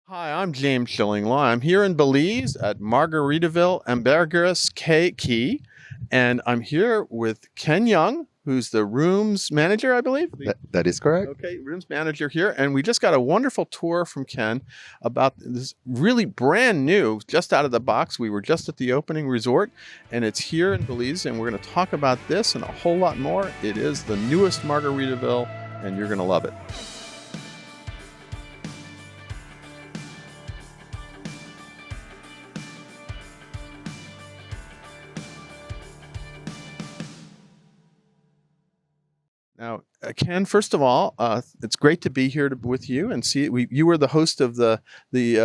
Hi, I'm James Shillinglaw. I'm here in Belize at Margaritaville Ambergris Key, and I'm here with Ken Young, who's the rooms manager, I believe. That is correct. Okay, rooms manager here, and we just got a wonderful tour from Ken about this really brand new, just out of the box. We were just at the opening resort, and it's here in Belize, and we're going to talk about this and a whole lot more. It is the newest Margaritaville, and you're going to love it. Now, Ken, first of all, it's great to be here with you and see. You were the host of the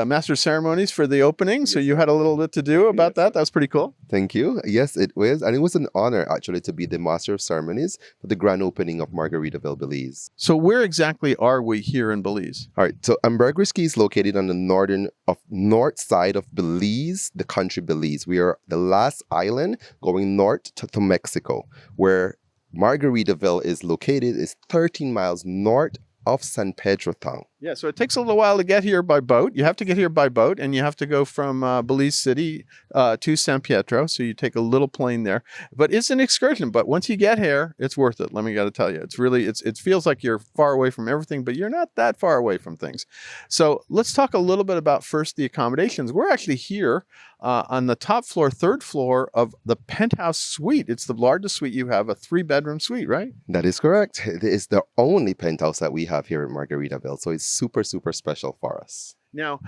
master ceremonies for the opening, so you had a little bit to do about that. That was pretty cool. Thank you. Yes, it was. And it was an honor, actually, to be the Master of Ceremonies for the grand opening of Margaritaville, Belize. So where exactly are we here in Belize? All right. So Ambergris Key is located on the north side of Belize, the country Belize. We are the last island going north to Mexico, where Margaritaville is located is 13 miles north of San Pedro town. Yeah, so it takes a little while to get here by boat. You have to get here by boat, and you have to go from Belize City to San Pietro. So you take a little plane there, but it's an excursion. But once you get here, it's worth it. Let me got to tell you, it's really it feels like you're far away from everything, but you're not that far away from things. So let's talk a little bit about first the accommodations. We're actually here on the top floor, third floor of the penthouse suite. It's the largest suite you have, a 3-bedroom suite, right? That is correct. It is the only penthouse that we have here in Margaritaville. So it's super, super special for us. Now,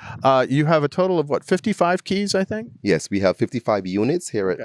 you have a total of 55 keys, I think? Yes, we have 55 units here at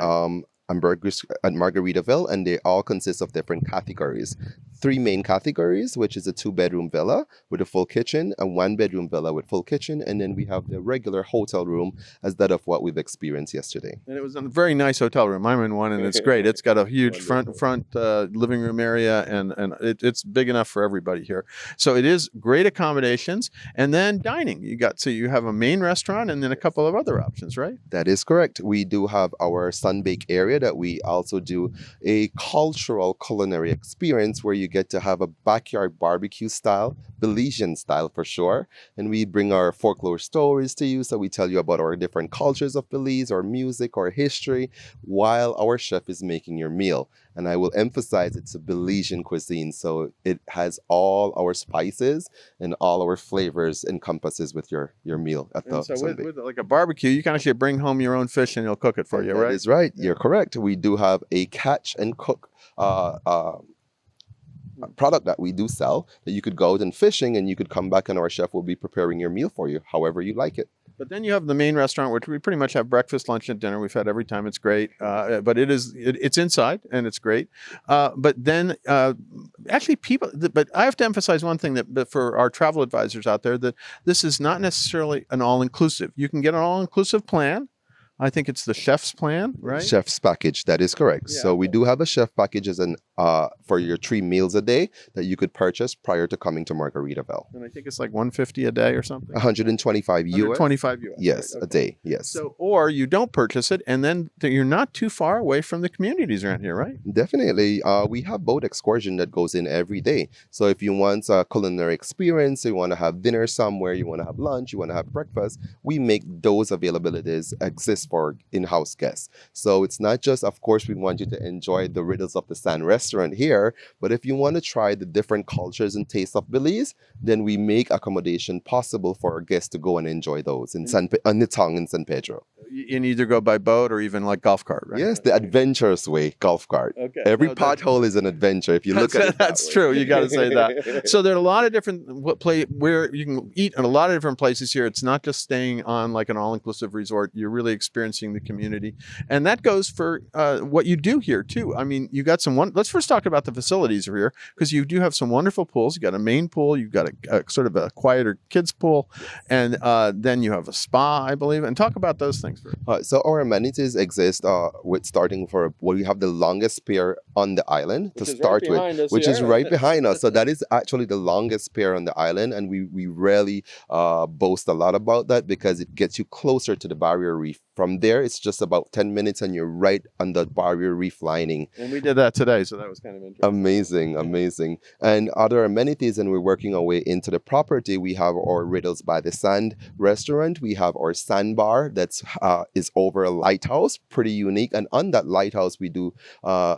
Ambergris at Margaritaville, and they all consist of different categories. 3 main categories, which is a 2-bedroom villa with a full kitchen, a 1-bedroom villa with full kitchen, and then we have the regular hotel room as that of what we've experienced yesterday. And it was a very nice hotel room. I'm in one, and it's great. It's got a huge front living room area, and it's big enough for everybody here. So it is great accommodations, and then dining. You have a main restaurant, and then a couple of other options, right? That is correct. We do have our sunbake area that we also do a cultural culinary experience where you get to have a backyard barbecue style, Belizean style for sure. And we bring our folklore stories to you. So we tell you about our different cultures of Belize, our music, our history, while our chef is making your meal. And I will emphasize it's a Belizean cuisine. So it has all our spices and all our flavors encompasses with your meal at the sunbake. With like a barbecue, you can actually bring home your own fish and he'll cook it for you, right? That is right. You're correct. We do have a catch and cook product that we do sell that you could go out and fishing and you could come back and our chef will be preparing your meal for you however you like it. But then you have the main restaurant, which we pretty much have breakfast, lunch, and dinner. We've had every time. It's great. But it's inside and it's great. But then actually but I have to emphasize one thing that for our travel advisors out there, that this is not necessarily an all-inclusive. You can get an all-inclusive plan. I think it's the chef's plan, right? Chef's package, that is correct. Yeah, so we do have a chef package as for your 3 meals a day that you could purchase prior to coming to Margaritaville. And I think it's like $150 a day or something. 125 US. 125 US. Yes, right, okay. A day. Yes. So, or you don't purchase it, and then you're not too far away from the communities around here, right? Definitely. We have boat excursion that goes in every day. So if you want a culinary experience, you want to have dinner somewhere, you want to have lunch, you want to have breakfast, we make those availabilities exist for in-house guests. So it's not just, of course, we want you to enjoy the Riddles of the Sand restaurant here, but if you want to try the different cultures and tastes of Belize, then we make accommodation possible for our guests to go and enjoy those on the tongue in San Pedro. You can either go by boat or even like golf cart, right? Yes, the adventurous way, golf cart. Okay. Every pothole is an adventure if you look at it. That's true. You got to say that. So there are a lot of different where you can eat in a lot of different places here. It's not just staying on like an all-inclusive resort. You're really experiencing the community, and that goes for what you do here too. I mean, you got let's first talk about the facilities here, because you do have some wonderful pools. You got a main pool. You've got a sort of a quieter kids pool, and then you have a spa, I believe. And talk about those things. So our amenities exist with starting for we have the longest pier on the island to start with, which is right behind us. So that is actually the longest pier on the island, and we rarely boast a lot about that because it gets you closer to the barrier reef From there, it's just about 10 minutes and you're right on the barrier reef lining. And we did that today, so that was kind of interesting. Amazing. And other amenities, and we're working our way into the property. We have our Riddles by the Sand restaurant. We have our sandbar that's is over a lighthouse, pretty unique. And on that lighthouse, we do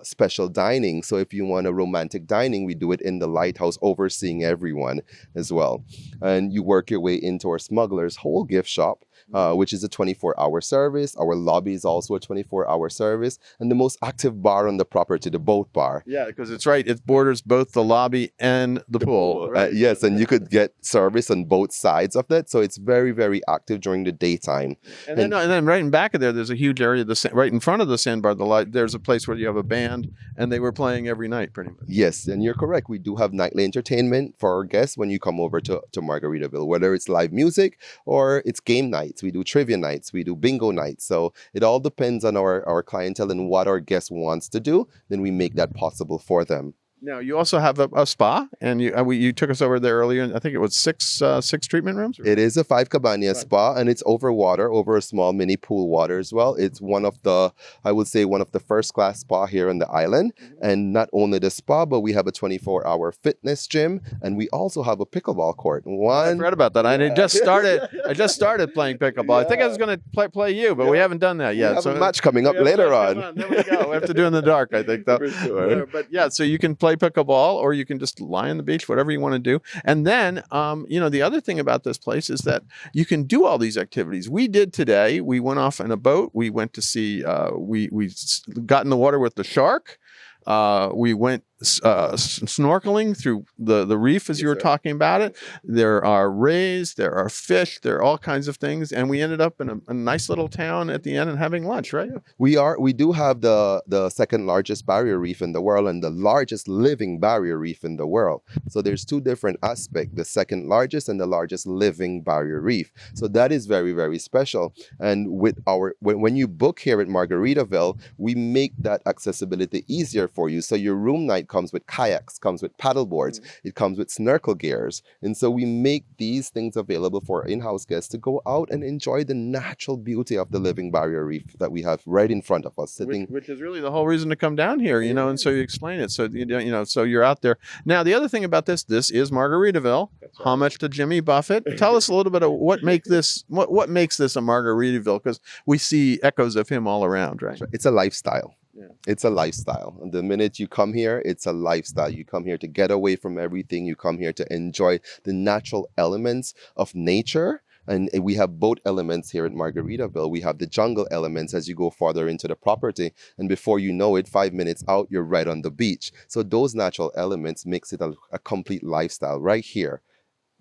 special dining. So if you want a romantic dining, we do it in the lighthouse, overseeing everyone as well. And you work your way into our Smuggler's Whole gift shop, which is a 24-hour service. Our lobby is also a 24-hour service. And the most active bar on the property, the boat bar. Yeah, because it's right. It borders both the lobby and the pool. Right? Yes, and you could get service on both sides of that. So it's very, very active during the daytime. And then right in back of there's a huge area, right in front of the sandbar, there's a place where you have a band, and they were playing every night pretty much. Yes, and you're correct. We do have nightly entertainment for our guests when you come over to Margaritaville, whether it's live music or it's game nights. We do trivia nights, we do bingo nights. So it all depends on our clientele and what our guest wants to do. Then we make that possible for them. Now, you also have a spa, and you took us over there earlier, and I think it was six treatment rooms? It is a 5 cabana spa, and it's over water, over a small mini pool water as well. It's one of the first-class spa here on the island. Mm-hmm. And not only the spa, but we have a 24-hour fitness gym, and we also have a pickleball court. I read about that. I just started playing pickleball. Yeah. I think I was going to play you, but we haven't done that yet. We have a match coming up later on. There we go. We have to do it in the dark, I think, though. For sure. But yeah, so you can play pickleball, or you can just lie on the beach, whatever you want to do. And then, the other thing about this place is that you can do all these activities. We did today. We went off in a boat. We went to see, we got in the water with the shark. We went snorkeling through the reef, as you were talking about it. There are rays, there are fish, there are all kinds of things, and we ended up in a nice little town at the end and having lunch, right? We do have the second largest barrier reef in the world and the largest living barrier reef in the world. So there's two different aspects, the second largest and the largest living barrier reef. So that is very, very special. And when you book here at Margaritaville, we make that accessibility easier for you. So your room night comes with kayaks, comes with paddle boards, it comes with snorkel gears. And so we make these things available for in-house guests to go out and enjoy the natural beauty of the living barrier reef that we have right in front of us. Which is really the whole reason to come down here, and so you explain it. So, so you're out there. Now, the other thing about this is Margaritaville. Right. Homage to Jimmy Buffett. Tell us a little bit of what makes this a Margaritaville, because we see echoes of him all around, right? It's a lifestyle. Yeah. It's a lifestyle. And the minute you come here, it's a lifestyle. You come here to get away from everything. You come here to enjoy the natural elements of nature. And we have both elements here at Margaritaville. We have the jungle elements as you go farther into the property. And before you know it, 5 minutes out, you're right on the beach. So those natural elements makes it a complete lifestyle right here.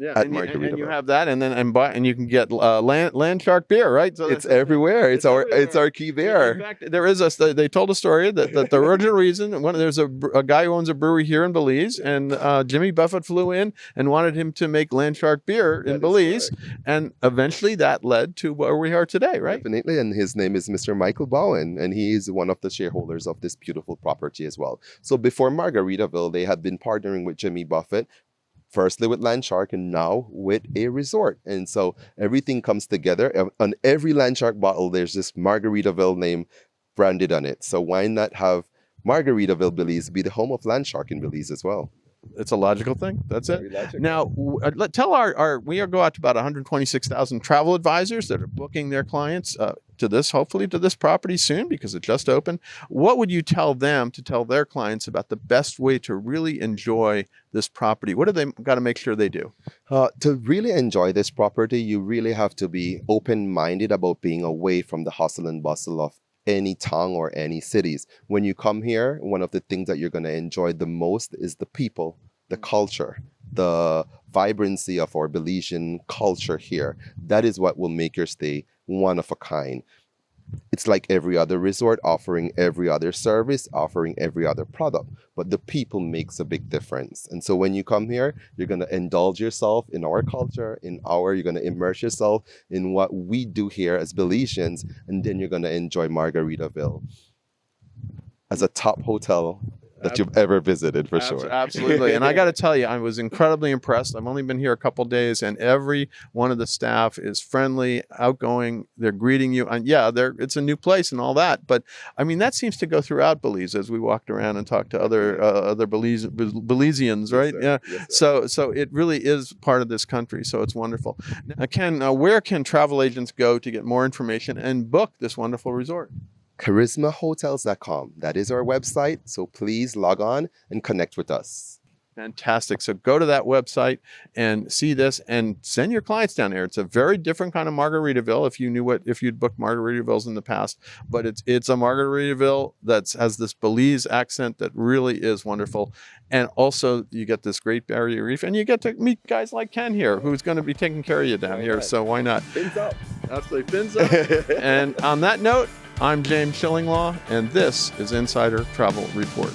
Yeah, and you have that, and you can get land shark beer, right? So it's everywhere. It's our key there. In fact, there is they told a story that the original reason there's a guy who owns a brewery here in Belize, and Jimmy Buffett flew in and wanted him to make land shark beer in Belize, and eventually that led to where we are today, right? Definitely, and his name is Mr. Michael Bowen, and he is one of the shareholders of this beautiful property as well. So before Margaritaville, they had been partnering with Jimmy Buffett. Firstly with Land Shark and now with a resort. And so everything comes together. On every Land Shark bottle, there's this Margaritaville name branded on it. So why not have Margaritaville, Belize, be the home of Land Shark in Belize as well? It's a logical thing. That's it. Logical. Now, tell we go out to about 126,000 travel advisors that are booking their clients hopefully to this property soon, because it just opened. What would you tell them to tell their clients about the best way to really enjoy this property? What do they got to make sure they do? To really enjoy this property, you really have to be open-minded about being away from the hustle and bustle of any town or any cities. When you come here, one of the things that you're going to enjoy the most is the people, the culture, the vibrancy of our Belizean culture here. That is what will make your stay one of a kind. It's like every other resort, offering every other service, offering every other product, but the people makes a big difference. And so when you come here, you're going to indulge yourself in our culture, you're going to immerse yourself in what we do here as Belizeans, and then you're going to enjoy Margaritaville as a top hotel that you've ever visited, for sure. Absolutely. And I got to tell you, I was incredibly impressed. I've only been here a couple days, and every one of the staff is friendly, outgoing. They're greeting you. And yeah, it's a new place and all that. But I mean, that seems to go throughout Belize as we walked around and talked to other Belizeans, right? Yes, Yeah. Yes, So it really is part of this country. So it's wonderful. Now, Ken, where can travel agents go to get more information and book this wonderful resort? charismahotels.com. That is our website. So please log on and connect with us. Fantastic. So go to that website and see this and send your clients down here. It's a very different kind of Margaritaville if you'd booked Margaritavilles in the past, but it's a Margaritaville that has this Belize accent that really is wonderful. And also you get this great barrier reef and you get to meet guys like Ken here, who's going to be taking care of you down here. So why not? Fins up. Absolutely. Fins up. And on that note, I'm James Shillinglaw, and this is Insider Travel Report.